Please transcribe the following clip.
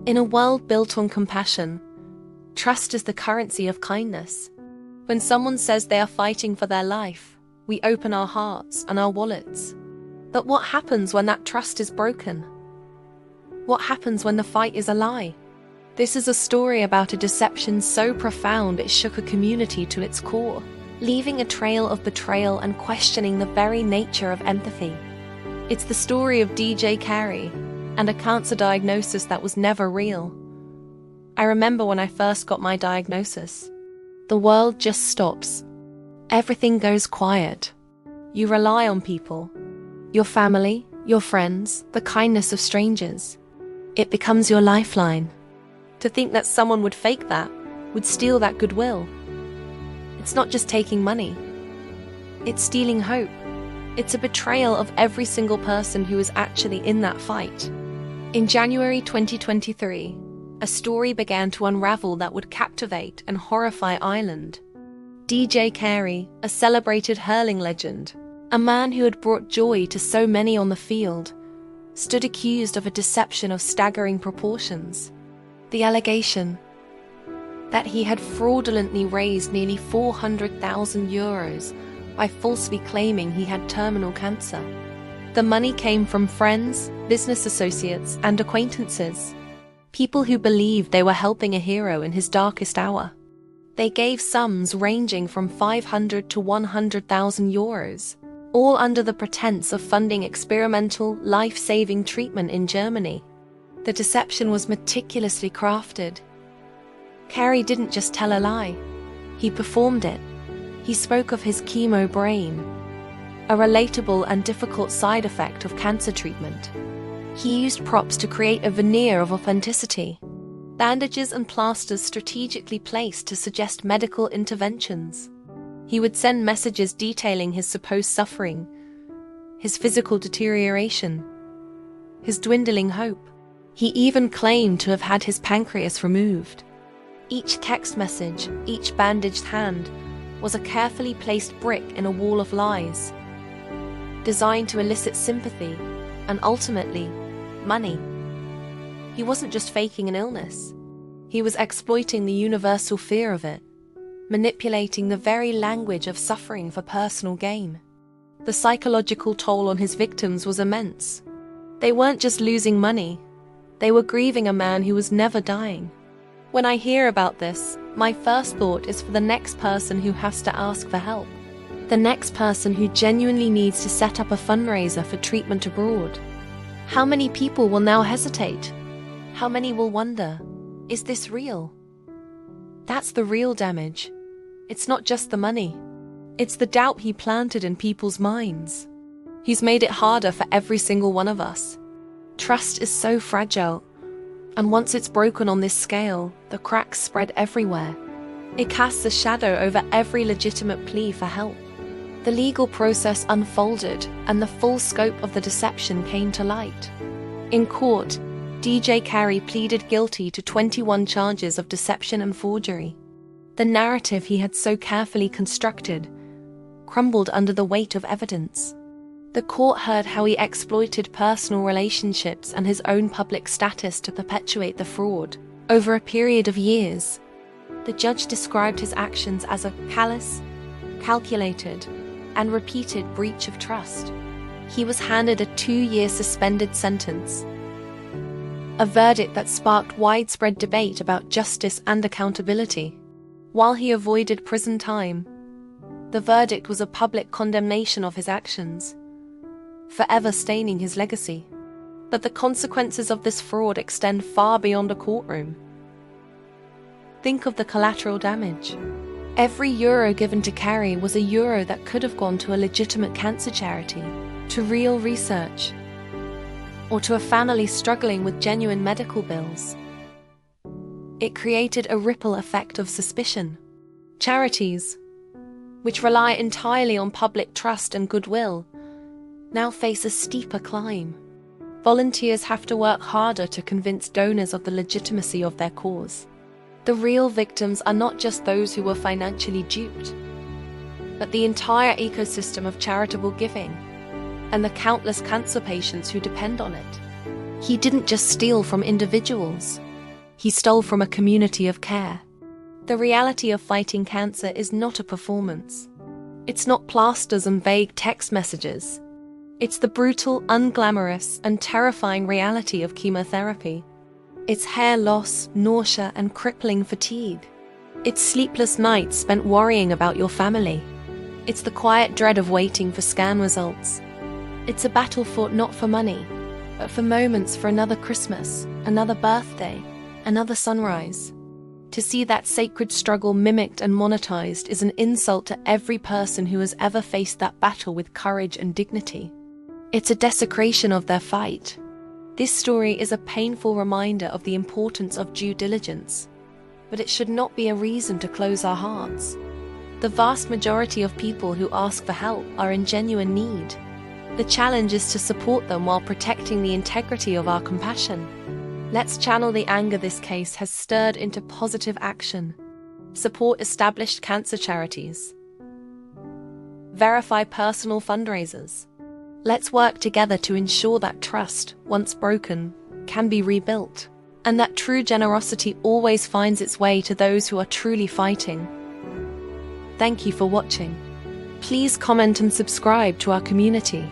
In a world built on compassion, trust is the currency of kindness. When someone says they are fighting for their life, we open our hearts and our wallets. But what happens when that trust is broken? What happens when the fight is a lie? This is a story about a deception so profound it shook a community to its core, leaving a trail of betrayal and questioning the very nature of empathy. It's the story of DJ Carey and a cancer diagnosis that was never real. I remember when I first got my diagnosis. The world just stops. Everything goes quiet. You rely on people, your family, your friends, the kindness of strangers. It becomes your lifeline. To think that someone would fake that, would steal that goodwill. It's not just taking money. It's stealing hope. It's a betrayal of every single person who is actually in that fight. In January 2023, a story began to unravel that would captivate and horrify Ireland. DJ Carey, a celebrated hurling legend, a man who had brought joy to so many on the field, stood accused of a deception of staggering proportions. The allegation that he had fraudulently raised nearly €400,000 by falsely claiming he had terminal cancer. The money came from friends, business associates, and acquaintances, people who believed they were helping a hero in his darkest hour. They gave sums ranging from €500 to €100,000, all under the pretense of funding experimental, life-saving treatment in Germany. The deception was meticulously crafted. Carey didn't just tell a lie, he performed it. He spoke of his chemo brain, a relatable and difficult side effect of cancer treatment. He used props to create a veneer of authenticity, bandages and plasters strategically placed to suggest medical interventions. He would send messages detailing his supposed suffering, his physical deterioration, his dwindling hope. He even claimed to have had his pancreas removed. Each text message, each bandaged hand, was a carefully placed brick in a wall of lies, designed to elicit sympathy and ultimately, money. He wasn't just faking an illness. He was exploiting the universal fear of it, manipulating the very language of suffering for personal gain. The psychological toll on his victims was immense. They weren't just losing money, they were grieving a man who was never dying. When I hear about this, my first thought is for the next person who has to ask for help. The next person who genuinely needs to set up a fundraiser for treatment abroad. How many people will now hesitate? How many will wonder, is this real? That's the real damage. It's not just the money. It's the doubt he planted in people's minds. He's made it harder for every single one of us. Trust is so fragile, and once it's broken on this scale, the cracks spread everywhere. It casts a shadow over every legitimate plea for help. The legal process unfolded, and the full scope of the deception came to light. In court, DJ Carey pleaded guilty to 21 charges of deception and forgery. The narrative he had so carefully constructed crumbled under the weight of evidence. The court heard how he exploited personal relationships and his own public status to perpetuate the fraud. Over a period of years, the judge described his actions as a callous, calculated, and repeated breach of trust. He was handed a 2-year suspended sentence, a verdict that sparked widespread debate about justice and accountability. While he avoided prison time, the verdict was a public condemnation of his actions, forever staining his legacy. But the consequences of this fraud extend far beyond a courtroom. Think of the collateral damage. Every euro given to Carey was a euro that could have gone to a legitimate cancer charity, to real research, or to a family struggling with genuine medical bills. It created a ripple effect of suspicion. Charities, which rely entirely on public trust and goodwill, now face a steeper climb. Volunteers have to work harder to convince donors of the legitimacy of their cause. The real victims are not just those who were financially duped, but the entire ecosystem of charitable giving and the countless cancer patients who depend on it. He didn't just steal from individuals. He stole from a community of care. The reality of fighting cancer is not a performance. It's not plasters and vague text messages. It's the brutal, unglamorous, and terrifying reality of chemotherapy. It's hair loss, nausea, and crippling fatigue. It's sleepless nights spent worrying about your family. It's the quiet dread of waiting for scan results. It's a battle fought not for money, but for moments, for another Christmas, another birthday, another sunrise. To see that sacred struggle mimicked and monetized is an insult to every person who has ever faced that battle with courage and dignity. It's a desecration of their fight. This story is a painful reminder of the importance of due diligence, but it should not be a reason to close our hearts. The vast majority of people who ask for help are in genuine need. The challenge is to support them while protecting the integrity of our compassion. Let's channel the anger this case has stirred into positive action. Support established cancer charities. Verify personal fundraisers. Let's work together to ensure that trust, once broken, can be rebuilt, and that true generosity always finds its way to those who are truly fighting. Thank you for watching. Please comment and subscribe to our community.